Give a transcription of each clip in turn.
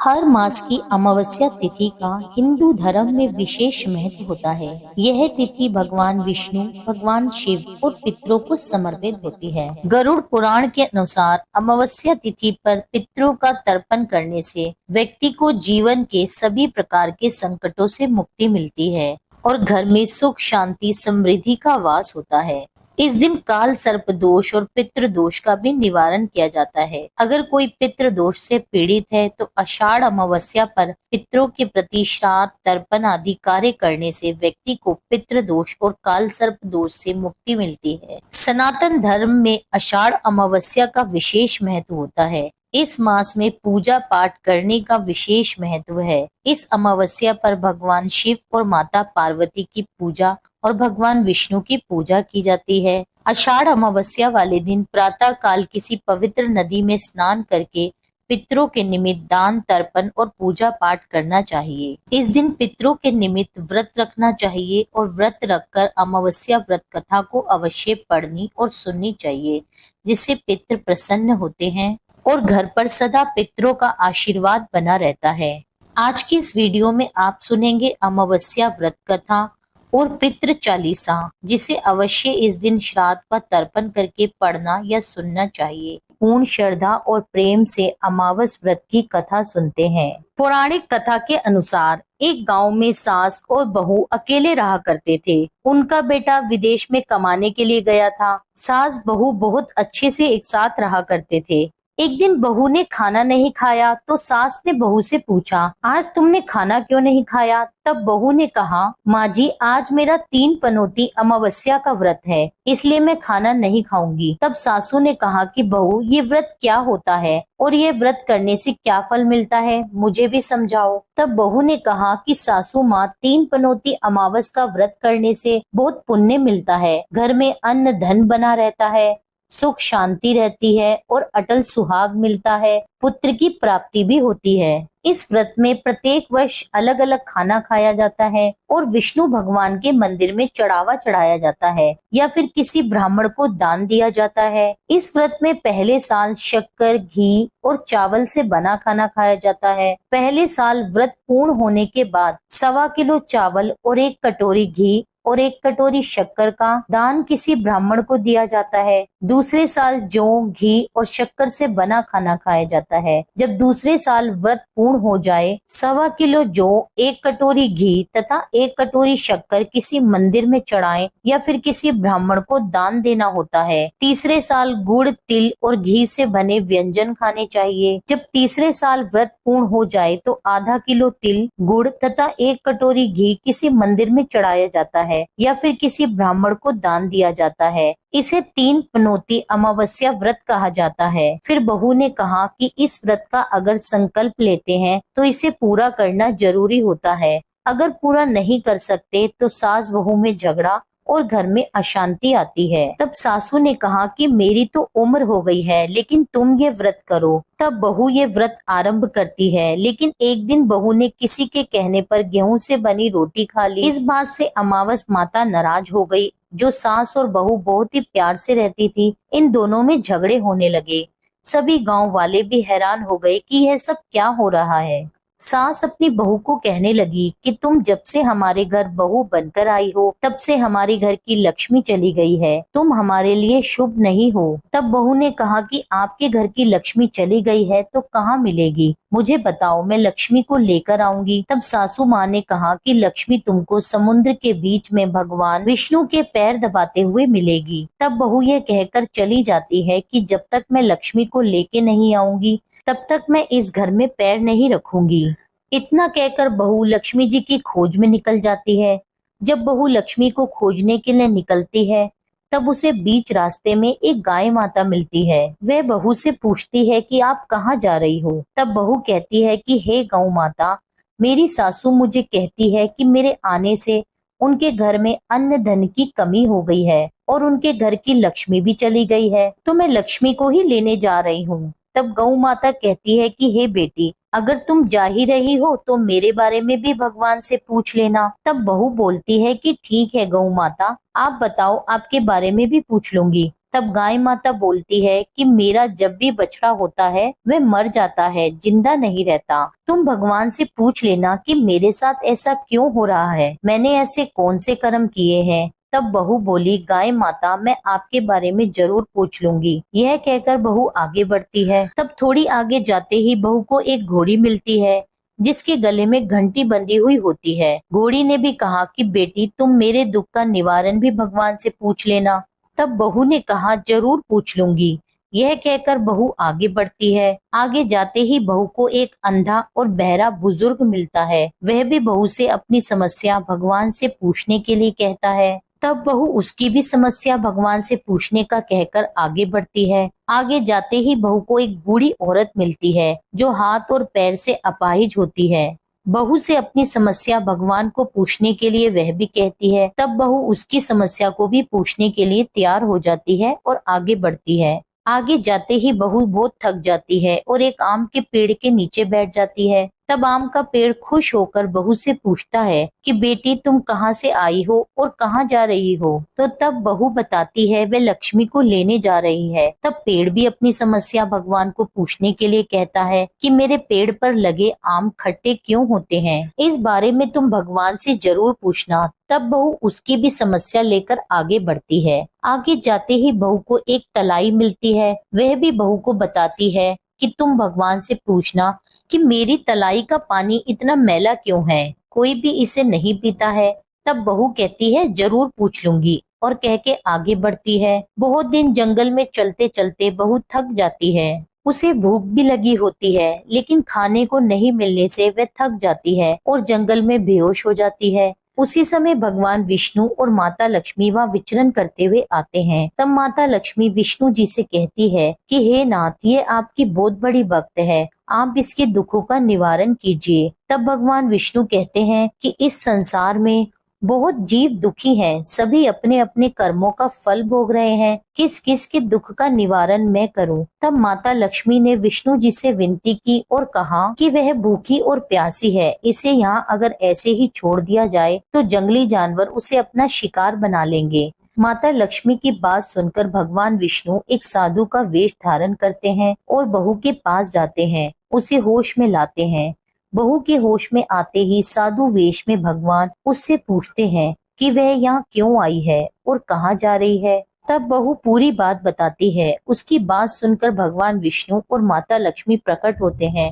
हर मास की अमावस्या तिथि का हिंदू धर्म में विशेष महत्व होता है। यह तिथि भगवान विष्णु, भगवान शिव और पितरों को समर्पित होती है। गरुड़ पुराण के अनुसार अमावस्या तिथि पर पितरों का तर्पण करने से व्यक्ति को जीवन के सभी प्रकार के संकटों से मुक्ति मिलती है और घर में सुख, शांति, समृद्धि का वास होता है। इस दिन काल सर्प दोष और पितृ दोष का भी निवारण किया जाता है। अगर कोई पितृ दोष से पीड़ित है तो आषाढ़ अमावस्या पर पितरों के प्रति श्राद्ध, तर्पण आदि कार्य करने से व्यक्ति को पितृ दोष और काल सर्प दोष से मुक्ति मिलती है। सनातन धर्म में आषाढ़ अमावस्या का विशेष महत्व होता है। इस मास में पूजा पाठ करने का विशेष महत्व है। इस अमावस्या पर भगवान शिव और माता पार्वती की पूजा और भगवान विष्णु की पूजा की जाती है। आषाढ़ अमावस्या वाले दिन प्रातः काल किसी पवित्र नदी में स्नान करके पितरों के निमित्त दान, तर्पण और पूजा पाठ करना चाहिए। इस दिन पितरों के निमित्त व्रत रखना चाहिए और व्रत रखकर अमावस्या व्रत कथा को अवश्य पढ़नी और सुननी चाहिए, जिससे पितृ प्रसन्न होते हैं और घर पर सदा पितरों का आशीर्वाद बना रहता है। आज की इस वीडियो में आप सुनेंगे अमावस्या व्रत कथा और पितृ चालीसा, जिसे अवश्य इस दिन श्राद्ध व तर्पण करके पढ़ना या सुनना चाहिए। पूर्ण श्रद्धा और प्रेम से अमावस व्रत की कथा सुनते हैं। पौराणिक कथा के अनुसार एक गांव में सास और बहू अकेले रहा करते थे। उनका बेटा विदेश में कमाने के लिए गया था। सास बहू बहुत अच्छे से एक साथ रहा करते थे। एक दिन बहू ने खाना नहीं खाया तो सास ने बहू से पूछा, आज तुमने खाना क्यों नहीं खाया? तब बहू ने कहा, माँ जी, आज मेरा 3 पनौती अमावस्या का व्रत है, इसलिए मैं खाना नहीं खाऊंगी। तब सासू ने कहा कि बहू, ये व्रत क्या होता है और ये व्रत करने से क्या फल मिलता है, मुझे भी समझाओ। तब बहू ने कहा कि सासू माँ, 3 पनौती अमावस का व्रत करने से बहुत पुण्य मिलता है, घर में अन्न धन बना रहता है, सुख शांति रहती है और अटल सुहाग मिलता है, पुत्र की प्राप्ति भी होती है। इस व्रत में प्रत्येक वर्ष अलग अलग खाना खाया जाता है और विष्णु भगवान के मंदिर में चढ़ावा चढ़ाया जाता है या फिर किसी ब्राह्मण को दान दिया जाता है। इस व्रत में पहले साल शक्कर, घी और चावल से बना खाना खाया जाता है। पहले साल व्रत पूर्ण होने के बाद 1.25 किलो चावल और 1 कटोरी घी और 1 कटोरी शक्कर का दान किसी ब्राह्मण को दिया जाता है। दूसरे साल जौ, घी और शक्कर से बना खाना खाया जाता है। जब दूसरे साल व्रत पूर्ण हो जाए, 1.25 किलो जौ, 1 कटोरी घी तथा 1 कटोरी शक्कर किसी मंदिर में चढ़ाएं या फिर किसी ब्राह्मण को दान देना होता है। तीसरे साल गुड़, तिल और घी से बने व्यंजन खाने चाहिए। जब तीसरे साल व्रत पूर्ण हो जाए तो आधा किलो तिल, गुड़ तथा 1 कटोरी घी किसी मंदिर में चढ़ाया जाता है या फिर किसी ब्राह्मण को दान दिया जाता है। इसे 3 पनौती अमावस्या व्रत कहा जाता है। फिर बहू ने कहा कि इस व्रत का अगर संकल्प लेते हैं तो इसे पूरा करना जरूरी होता है। अगर पूरा नहीं कर सकते तो सास बहू में झगड़ा और घर में अशांति आती है। तब सासू ने कहा कि मेरी तो उम्र हो गई है, लेकिन तुम ये व्रत करो। तब बहू ये व्रत आरंभ करती है, लेकिन एक दिन बहू ने किसी के कहने पर गेहूं से बनी रोटी खा ली। इस बात से अमावस माता नाराज हो गई। जो सास और बहू बहुत ही प्यार से रहती थी, इन दोनों में झगड़े होने लगे। सभी गांव वाले भी हैरान हो गए कि यह सब क्या हो रहा है। सास अपनी बहू को कहने लगी कि तुम जब से हमारे घर बहू बनकर आई हो, तब से हमारे घर की लक्ष्मी चली गई है। तुम हमारे लिए शुभ नहीं हो। तब बहू ने कहा कि आपके घर की लक्ष्मी चली गई है तो कहाँ मिलेगी, मुझे बताओ, मैं लक्ष्मी को लेकर आऊंगी। तब सासू माँ ने कहा कि लक्ष्मी तुमको समुद्र के बीच में भगवान विष्णु के पैर दबाते हुए मिलेगी। तब बहू ये कहकर चली जाती है कि जब तक मैं लक्ष्मी को लेके नहीं आऊंगी तब तक मैं इस घर में पैर नहीं रखूंगी। इतना कहकर बहू लक्ष्मी जी की खोज में निकल जाती है। जब बहू लक्ष्मी को खोजने के लिए निकलती है तब उसे बीच रास्ते में एक गाय माता मिलती है। वह बहू से पूछती है कि आप कहाँ जा रही हो? तब बहू कहती है कि हे गौ माता, मेरी सासू मुझे कहती है कि मेरे आने से उनके घर में अन्न धन की कमी हो गई है और उनके घर की लक्ष्मी भी चली गई है, तो मैं लक्ष्मी को ही लेने जा रही हूँ। तब गौ माता कहती है कि हे बेटी, अगर तुम जा ही रही हो तो मेरे बारे में भी भगवान से पूछ लेना। तब बहू बोलती है कि ठीक है गौ माता, आप बताओ, आपके बारे में भी पूछ लूंगी। तब गाय माता बोलती है कि मेरा जब भी बछड़ा होता है वह मर जाता है, जिंदा नहीं रहता। तुम भगवान से पूछ लेना कि मेरे साथ ऐसा क्यों हो रहा है, मैंने ऐसे कौन से कर्म किए हैं। तब बहू बोली, गाय माता मैं आपके बारे में जरूर पूछ लूंगी। यह कहकर बहू आगे बढ़ती है। तब थोड़ी आगे जाते ही बहू को एक घोड़ी मिलती है जिसके गले में घंटी बंधी हुई होती है। घोड़ी ने भी कहा कि बेटी तुम मेरे दुख का निवारण भी भगवान से पूछ लेना। तब बहू ने कहा जरूर पूछ लूंगी। यह कहकर बहू आगे बढ़ती है। आगे जाते ही बहू को एक अंधा और बहरा बुजुर्ग मिलता है। वह भी बहू से अपनी समस्या भगवान से पूछने के लिए कहता है। तब बहू उसकी भी समस्या भगवान से पूछने का कहकर आगे बढ़ती है। आगे जाते ही बहू को एक बूढ़ी औरत मिलती है जो हाथ और पैर से अपाहिज होती है। बहू से अपनी समस्या भगवान को पूछने के लिए वह भी कहती है। तब बहू उसकी समस्या को भी पूछने के लिए तैयार हो जाती है और आगे बढ़ती है। आगे जाते ही बहू बहुत थक जाती है और एक आम के पेड़ के नीचे बैठ जाती है। तब आम का पेड़ खुश होकर बहू से पूछता है कि बेटी तुम कहाँ से आई हो और कहाँ जा रही हो। तो तब बहू बताती है वे लक्ष्मी को लेने जा रही है। तब पेड़ भी अपनी समस्या भगवान को पूछने के लिए कहता है कि मेरे पेड़ पर लगे आम खट्टे क्यों होते हैं, इस बारे में तुम भगवान से जरूर पूछना। तब बहू उसकी भी समस्या लेकर आगे बढ़ती है। आगे जाते ही बहू को एक तलाई मिलती है। वह भी बहू को बताती है कि तुम भगवान से पूछना कि मेरी तलाई का पानी इतना मैला क्यों है, कोई भी इसे नहीं पीता है। तब बहू कहती है जरूर पूछ लूंगी और कह के आगे बढ़ती है। बहुत दिन जंगल में चलते चलते बहू थक जाती है। उसे भूख भी लगी होती है लेकिन खाने को नहीं मिलने से वह थक जाती है और जंगल में बेहोश हो जाती है। उसी समय भगवान विष्णु और माता लक्ष्मी वहाँ विचरण करते हुए आते हैं। तब माता लक्ष्मी विष्णु जी से कहती है कि हे नाथ, ये आपकी बहुत बड़ी भक्त है, आप इसके दुखों का निवारण कीजिए। तब भगवान विष्णु कहते हैं कि इस संसार में बहुत जीव दुखी हैं, सभी अपने अपने कर्मों का फल भोग रहे हैं, किस किस के दुख का निवारण मैं करूं। तब माता लक्ष्मी ने विष्णु जी से विनती की और कहा कि वह भूखी और प्यासी है, इसे यहाँ अगर ऐसे ही छोड़ दिया जाए तो जंगली जानवर उसे अपना शिकार बना लेंगे। माता लक्ष्मी की बात सुनकर भगवान विष्णु एक साधु का वेश धारण करते हैं और बहू के पास जाते हैं, उसे होश में लाते हैं। बहू के होश में आते ही साधु वेश में भगवान उससे पूछते हैं कि वह यहाँ क्यों आई है और कहाँ जा रही है। तब बहू पूरी बात बताती है। उसकी बात सुनकर भगवान विष्णु और माता लक्ष्मी प्रकट होते हैं।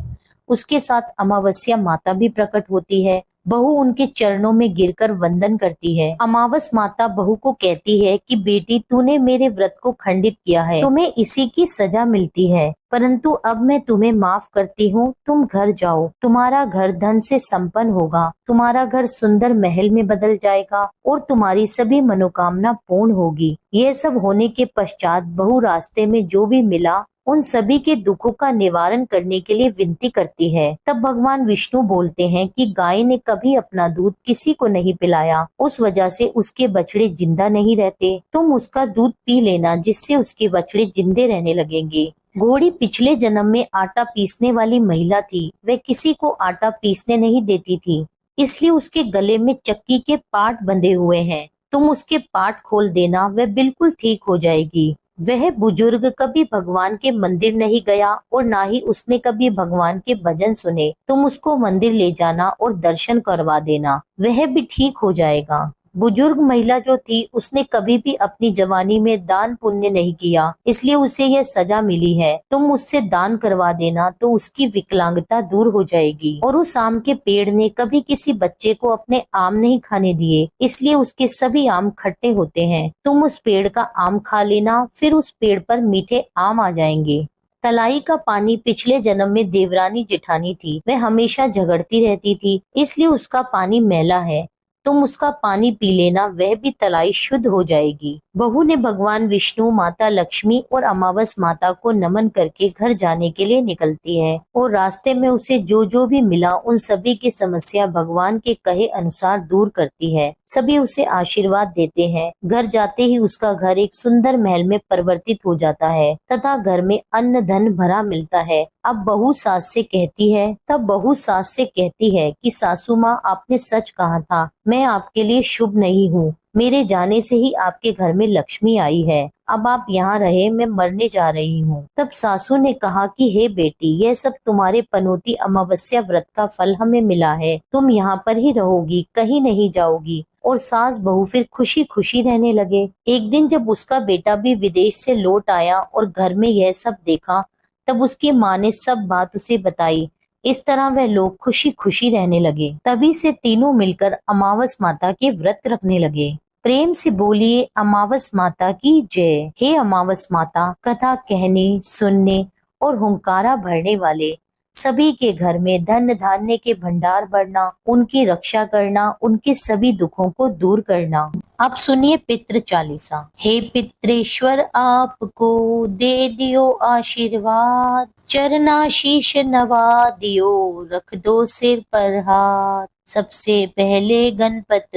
उसके साथ अमावस्या माता भी प्रकट होती है। बहू उनके चरणों में गिरकर वंदन करती है। अमावस माता बहू को कहती है कि बेटी तूने मेरे व्रत को खंडित किया है, तुम्हें इसी की सजा मिलती है, परंतु अब मैं तुम्हें माफ करती हूँ, तुम घर जाओ, तुम्हारा घर धन से संपन्न होगा, तुम्हारा घर सुंदर महल में बदल जाएगा और तुम्हारी सभी मनोकामना पूर्ण होगी। यह सब होने के पश्चात बहू रास्ते में जो भी मिला उन सभी के दुखों का निवारण करने के लिए विनती करती है। तब भगवान विष्णु बोलते हैं कि गाय ने कभी अपना दूध किसी को नहीं पिलाया, उस वजह से उसके बछड़े जिंदा नहीं रहते, तुम उसका दूध पी लेना जिससे उसके बछड़े जिंदे रहने लगेंगे। घोड़ी पिछले जन्म में आटा पीसने वाली महिला थी, वह किसी को आटा पीसने नहीं देती थी, इसलिए उसके गले में चक्की के पाट बंधे हुए हैं, तुम उसके पाट खोल देना, वह बिल्कुल ठीक हो जाएगी। वह बुजुर्ग कभी भगवान के मंदिर नहीं गया और ना ही उसने कभी भगवान के भजन सुने, तुम उसको मंदिर ले जाना और दर्शन करवा देना, वह भी ठीक हो जाएगा। बुजुर्ग महिला जो थी उसने कभी भी अपनी जवानी में दान पुण्य नहीं किया, इसलिए उसे यह सजा मिली है, तुम उससे दान करवा देना तो उसकी विकलांगता दूर हो जाएगी। और उस आम के पेड़ ने कभी किसी बच्चे को अपने आम नहीं खाने दिए, इसलिए उसके सभी आम खट्टे होते हैं, तुम उस पेड़ का आम खा लेना, फिर उस पेड़ पर मीठे आम आ जाएंगे। तलाई का पानी पिछले जन्म में देवरानी जेठानी थी, वह हमेशा झगड़ती रहती थी, इसलिए उसका पानी मैला है, तुम उसका पानी पी लेना, वह भी तलाई शुद्ध हो जाएगी। बहू ने भगवान विष्णु, माता लक्ष्मी और अमावस माता को नमन करके घर जाने के लिए निकलती है और रास्ते में उसे जो जो भी मिला उन सभी की समस्या भगवान के कहे अनुसार दूर करती है। सभी उसे आशीर्वाद देते हैं। घर जाते ही उसका घर एक सुंदर महल में परिवर्तित हो जाता है तथा घर में अन्न धन भरा मिलता है। अब बहू सास से कहती है कि सासू माँ आपने सच कहा था, मैं आपके लिए शुभ नहीं हूँ, मेरे जाने से ही आपके घर में लक्ष्मी आई है। अब आप यहाँ रहे, मैं मरने जा रही हूँ। तब सासू ने कहा कि हे बेटी, यह सब तुम्हारे पनौती अमावस्या व्रत का फल हमें मिला है। तुम यहाँ पर ही रहोगी, कहीं नहीं जाओगी। और सास बहू फिर खुशी खुशी रहने लगे। एक दिन जब उसका बेटा भी विदेश से लौट आया और घर में यह सब देखा, तब उसकी माँ ने सब बात उसे बताई। इस तरह वह लोग खुशी खुशी रहने लगे। तभी से तीनों मिलकर अमावस माता के व्रत रखने लगे। प्रेम से बोलिए अमावस माता की जय। हे अमावस माता, कथा कहने, सुनने और हुंकारा भरने वाले सभी के घर में धन धान्य के भंडार बढ़ना, उनकी रक्षा करना, उनके सभी दुखों को दूर करना। अब सुनिए पितृ चालीसा। हे पितृेश्वर, आपको दे दियो आशीर्वाद, चरणाशीष नवा दियो, रख दो सिर पर हाथ। सबसे पहले गणपत,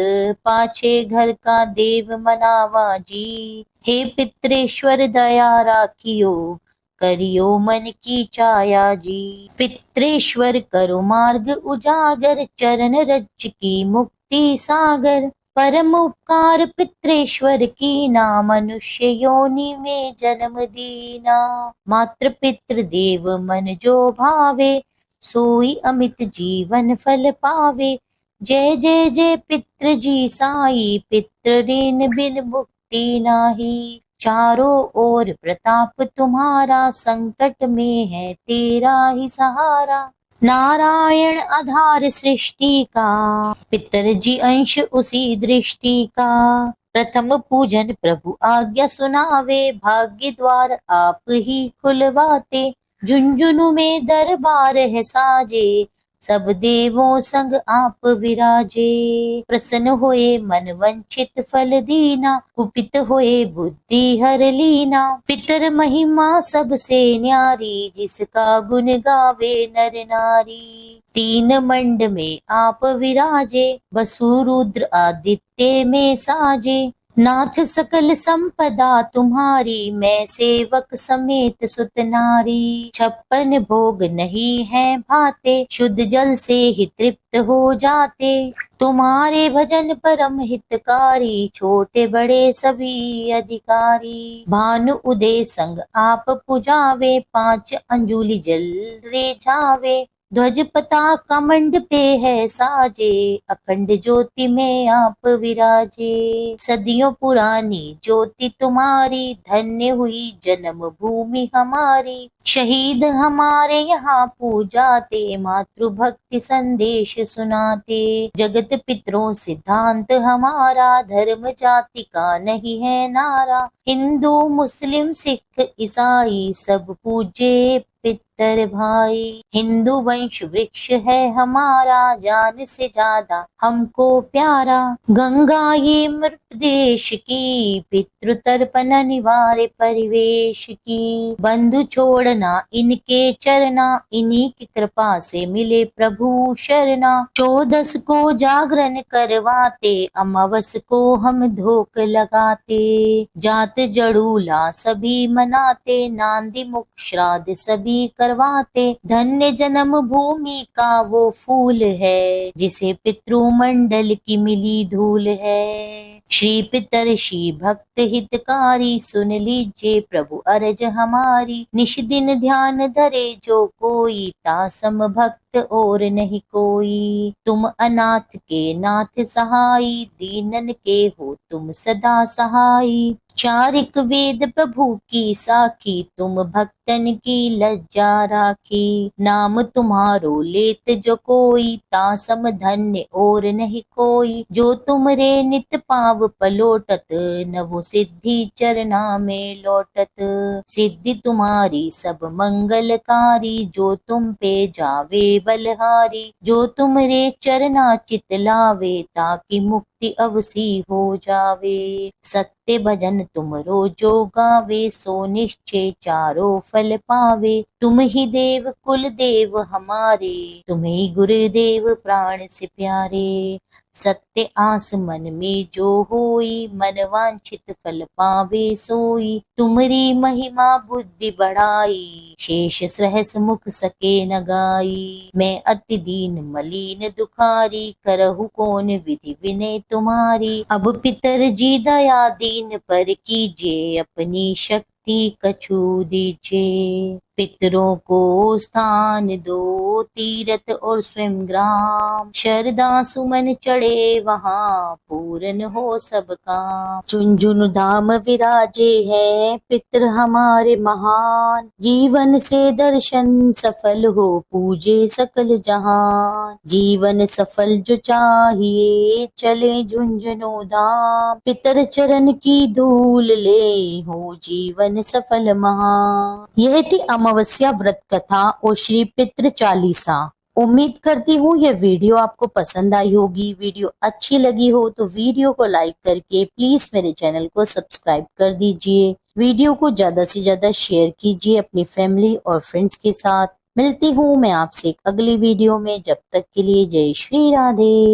पाछे घर का देव मनावा जी। हे पितृेश्वर, दया राखियो, करियो मन की चाया जी। पितृेश्वर, करो मार्ग उजागर, चरण रज की मुक्ति सागर। परम उपकार पितृेश्वर की ना, मनुष्य योनि में जन्म दीना। मातृ पितृ देव मन जो भावे, सोई अमित जीवन फल पावे। जय जय जय पितृ जी साई, पितृ ऋण बिन मुक्ति नाही। चारों ओर प्रताप तुम्हारा, संकट में है तेरा ही सहारा। नारायण आधार सृष्टि का, पितर जी अंश उसी दृष्टि का। प्रथम पूजन प्रभु आज्ञा सुनावे, भाग्य द्वार आप ही खुलवाते। झुंझुनू में दरबार है साजे, सब देवों संग आप विराजे। प्रसन्न होए मन वंचित फल दीना, कुपित होए बुद्धि हर लीना। पितर महिमा सबसे न्यारी, जिसका गुण गावे नर नारी। तीन मंड में आप विराजे, वसु रुद्र आदित्य में साजे। नाथ सकल संपदा तुम्हारी, मैं सेवक समेत सुत नारी। 56 भोग नहीं है भाते, शुद्ध जल से ही तृप्त हो जाते। तुम्हारे भजन परम हितकारी, छोटे बड़े सभी अधिकारी। भानु उदय संग आप पुजावे, 5 अंजुलि जल रे जावे। ध्वज पताका मंड पे है साजे, अखंड ज्योति में आप विराजे। सदियों पुरानी ज्योति तुम्हारी, धन्य हुई जन्म भूमि हमारी। शहीद हमारे यहाँ पूजाते, मातृभक्ति संदेश सुनाते। जगत पितरों सिद्धांत हमारा, धर्म जाति का नहीं है नारा। हिंदू मुस्लिम सिख ईसाई सब पूजे पितर भाई। हिंदू वंश वृक्ष है हमारा, जान से ज्यादा हमको प्यारा। गंगा ये प्रदेश की, पितृ तर्पण अनिवार्य परिवेश की। बंधु छोड़ना इनके चरना, इन्हीं की कृपा से मिले प्रभु शरणा। 14 को जागरण करवाते, अमावस को हम धोक लगाते। जात जड़ूला सभी मनाते, नांदी मुख श्राद्ध सभी करवाते। धन्य जन्म भूमि का वो फूल है, जिसे पितृमंडल की मिली धूल है। श्री पितर्षि भक्त हितकारी, सुन लीजिए प्रभु अरज हमारी। निश दिन ध्यान धरे जो कोई, तासम भक्त और नहीं कोई। तुम अनाथ के नाथ सहाई, दीनन के हो तुम सदा सहाई। चारिक वेद प्रभु की साखी, तुम भक्तन की लज्जा राखी। नाम तुम्हारो लेत जो कोई, तासम धन्य और नहीं कोई। जो तुमरे नित पाव पलोटत, नवो सिद्धि चरना में लौटत। सिद्धि तुम्हारी सब मंगलकारी, जो तुम पे जावे बलहारी। जो तुमरे चरना चितलावे, ताकि मुक्ति अवसी हो जावे। सत्य भजन तुम रोजो गावे, सो निश्चय चारों फल पावे। तुम ही देव कुल देव हमारे, तुम ही गुरुदेव प्राण से प्यारे। सत्य आस मन में जो होई, मन वांछित फल पावे सोई। तुमरी महिमा बुद्धि बढ़ाई, शेष सहस मुख सके न गाई। मैं अति दीन मलिन दुखारी, करहु कौन विधि विनय तुम्हारी। अब पितर जी दया दीन पर कीजिए, अपनी शक्ति कछु दीजिए। पितरों को स्थान दो तीरथ और स्वयं ग्राम, श्रद्धा सुमन चढ़े वहाँ, पूर्ण हो सब काम। झुनझुन धाम विराजे हैं पितर हमारे महान, जीवन से दर्शन सफल हो पूजे सकल जहान। जीवन सफल जो चाहिए, चले झुंझुनू धाम। पितर चरण की धूल ले, हो जीवन सफल महान। यह थी अमावस्या व्रत कथा और श्री पितृ चालीसा। उम्मीद करती हूँ यह वीडियो आपको पसंद आई होगी। वीडियो अच्छी लगी हो तो वीडियो को लाइक करके प्लीज मेरे चैनल को सब्सक्राइब कर दीजिए। वीडियो को ज्यादा से ज्यादा शेयर कीजिए अपनी फैमिली और फ्रेंड्स के साथ। मिलती हूँ मैं आपसे एक अगली वीडियो में, जब तक के लिए जय श्री राधे।